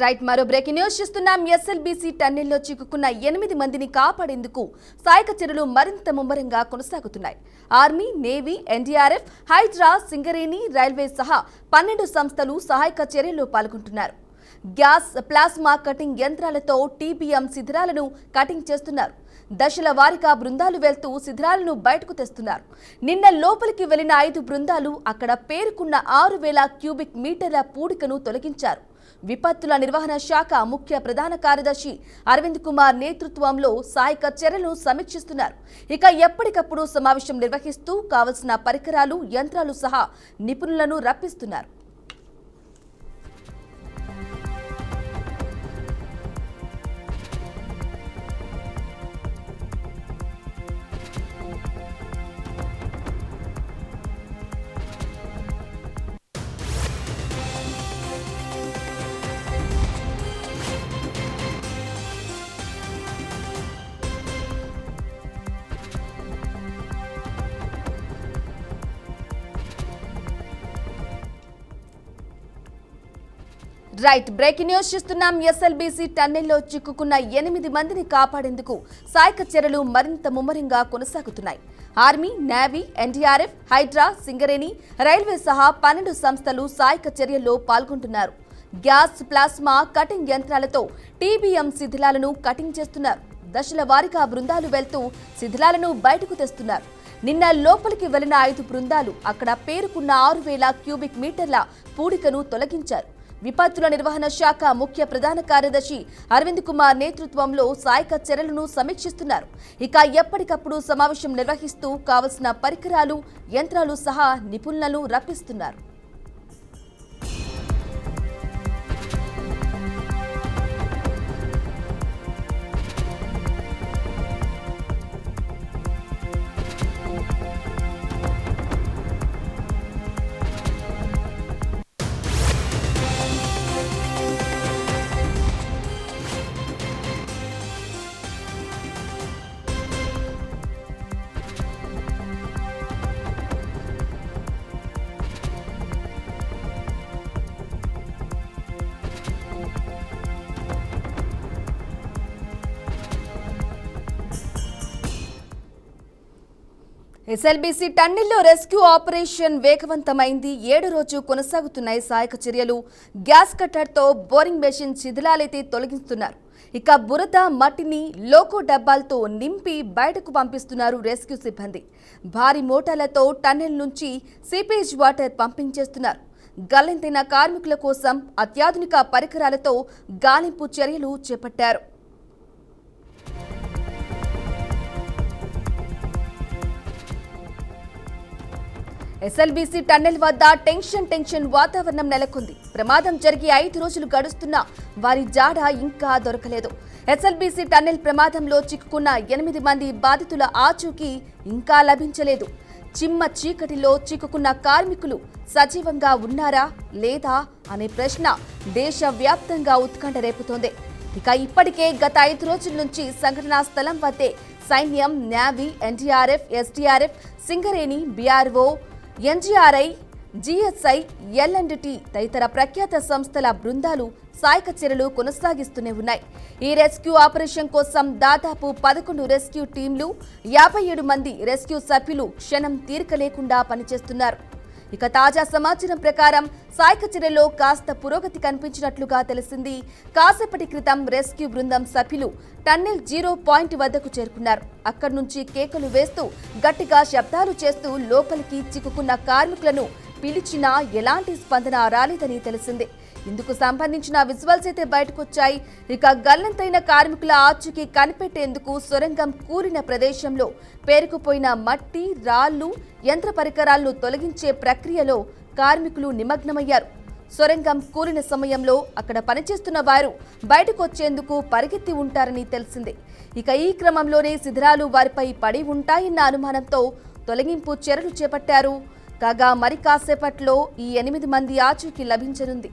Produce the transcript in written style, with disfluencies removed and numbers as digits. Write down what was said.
Right మరో breaking news చూస్తున్నాం. SLBC టన్నెల్లో చిక్కుకున్న 8 మందిని కాపాడేందుకు సహాయక చర్యలు మరింత ముమ్మరంగా కొనసాగుతున్నాయి. Army, navy, NDRF, Hydraa, Singareni, railway సహా 12 సంస్థలు సహాయక చర్యల్లో పాల్గొంటున్నారు. గ్యాస్, ప్లాస్మా కటింగ్ యంత్రాలతో టీబీఎం శిథిరాలను కటింగ్ చేస్తున్నారు. దశల వారీగా బృందాలు వెళ్తూ శిథిరాలను బయటకు తెస్తున్నారు. నిన్న లోపలికి వెళ్లిన 5 బృందాలు అక్కడ పేరుకున్న 6000 క్యూబిక్ మీటర్ల పూడికను తొలగించారు. విపత్తుల నిర్వహణ శాఖ ముఖ్య ప్రధాన కార్యదర్శి అరవింద్ కుమార్ నేతృత్వంలో సహాయక చర్యలను సమీక్షిస్తున్నారు. ఇక ఎప్పటికప్పుడు సమావేశం నిర్వహిస్తూ కావలసిన పరికరాలు, యంత్రాలు సహా నిపుణులను రప్పిస్తున్నారు. రైట్ బ్రేకింగ్ న్యూస్ చూస్తున్నాం. ఎస్ఎల్బీసీ టన్నెల్లో చిక్కుకున్న 8 మందిని కాపాడేందుకు సహాయక చర్యలు మరింత ముమ్మరంగా కొనసాగుతున్నాయి. Army, navy, NDRF, Hydraa, Singareni, railway సహా 12 సంస్థలు సహాయక చర్యల్లో పాల్గొంటున్నారు. గ్యాస్, ప్లాస్మా కటింగ్ యంత్రాలతో టీబీఎం శిథిలాలను కటింగ్ చేస్తున్నారు. దశల వారీగా బృందాలు వెళ్తూ శిథిలాలను బయటకు తెస్తున్నారు. నిన్న లోపలికి వెళ్లిన 5 బృందాలు అక్కడ పేరుకున్న 6000 క్యూబిక్ మీటర్ల పూడికను తొలగించారు. విపత్తుల నిర్వహణ శాఖ ముఖ్య ప్రధాన కార్యదర్శి అరవింద్ కుమార్ నేతృత్వంలో సహాయక చర్యలను సమీక్షిస్తున్నారు. ఇక ఎప్పటికప్పుడు సమావేశం నిర్వహిస్తూ కావలసిన పరికరాలు, యంత్రాలు సహా నిపుణులను రప్పిస్తున్నారు. ఎస్ఎల్బీసీ టన్నెల్లో రెస్క్యూ ఆపరేషన్ వేగవంతమైంది. 7వ రోజు కొనసాగుతున్నాయి సహాయక చర్యలు. గ్యాస్ కట్టర్తో బోరింగ్ మెషిన్ శిథిలాలైతే తొలగిస్తున్నారు. ఇక బురద, మట్టిని లోకో డబ్బాలతో నింపి బయటకు పంపిస్తున్నారు రెస్క్యూ సిబ్బంది. భారీ మోటార్లతో టన్నెల్ నుంచి సీపేజ్ వాటర్ పంపింగ్ చేస్తున్నారు. గల్లంతైన కార్మికుల కోసం అత్యాధునిక పరికరాలతో గాలింపు చర్యలు చేపట్టారు. ఎస్ఎల్బీసీ టన్నెల్ వద్ద టెన్షన్ వాతావరణం నెలకొంది. ప్రమాదం జరిగి 5 రోజులు గడుస్తున్నా వారి జాడ ఇంకా దొరకలేదు. ఎస్ఎల్బీసీ టన్నెల్ ప్రమాదంలో చిక్కుకున్న 8 మంది బాధితుల ఆచూకీ ఇంకా లభించలేదు. చిమ్మ చీకటిలో చిక్కుకున్న కార్మికులు సజీవంగా ఉన్నారా లేదా అనే ప్రశ్న దేశవ్యాప్తంగా ఉత్కంఠ రేపుతోంది. ఇక ఇప్పటికే గత 5 రోజుల నుంచి సంఘటనా స్థలం వద్దే సైన్యం, navy, NDRF, SDRF, Singareni, BRO, NGRI, GSI, L and T తదితర ప్రఖ్యాత సంస్థల బృందాలు సహాయక చర్యలు కొనసాగిస్తూనే ఉన్నాయి. ఈ రెస్క్యూ ఆపరేషన్ కోసం దాదాపు 11 రెస్క్యూ టీంలు, 57 మంది రెస్క్యూ సభ్యులు క్షణం తీరిక లేకుండా పనిచేస్తున్నారు. ఇక తాజా సమాచారం ప్రకారం సహాయక చర్యల్లో కాస్త పురోగతి కనిపించినట్లుగా తెలిసింది. కాసేపటి క్రితం రెస్క్యూ బృందం సభ్యులు టన్నెల్ 0 పాయింట్ వద్దకు చేరుకున్నారు. అక్కడి నుంచి కేకలు వేస్తూ గట్టిగా శబ్దాలు చేస్తూ లోపలికి చిక్కుకున్న కార్మికులను పిలిచినా ఎలాంటి స్పందన రాలేదని తెలిసింది. ఇందుకు సంబంధించిన విజువల్స్ అయితే బయటకొచ్చాయి. ఇక గల్లంతైన కార్మికుల ఆచూకీ కనిపెట్టేందుకు సొరంగం కూలిన ప్రదేశంలో పేరుకుపోయిన మట్టి, రాళ్లు, యంత్ర పరికరాలను తొలగించే ప్రక్రియలో కార్మికులు నిమగ్నమయ్యారు. సొరంగం కూలిన సమయంలో అక్కడ పనిచేస్తున్న వారు బయటకు వచ్చేందుకు పరిగెత్తి ఉంటారని తెలిసింది. ఇక ఈ క్రమంలోనే శిథిరాలు వారిపై పడి ఉంటాయన్న అనుమానంతో తొలగింపు చర్యలు చేపట్టారు. కాగా మరి కాసేపట్లో ఈ 8 మంది ఆచూకీ లభించనుంది.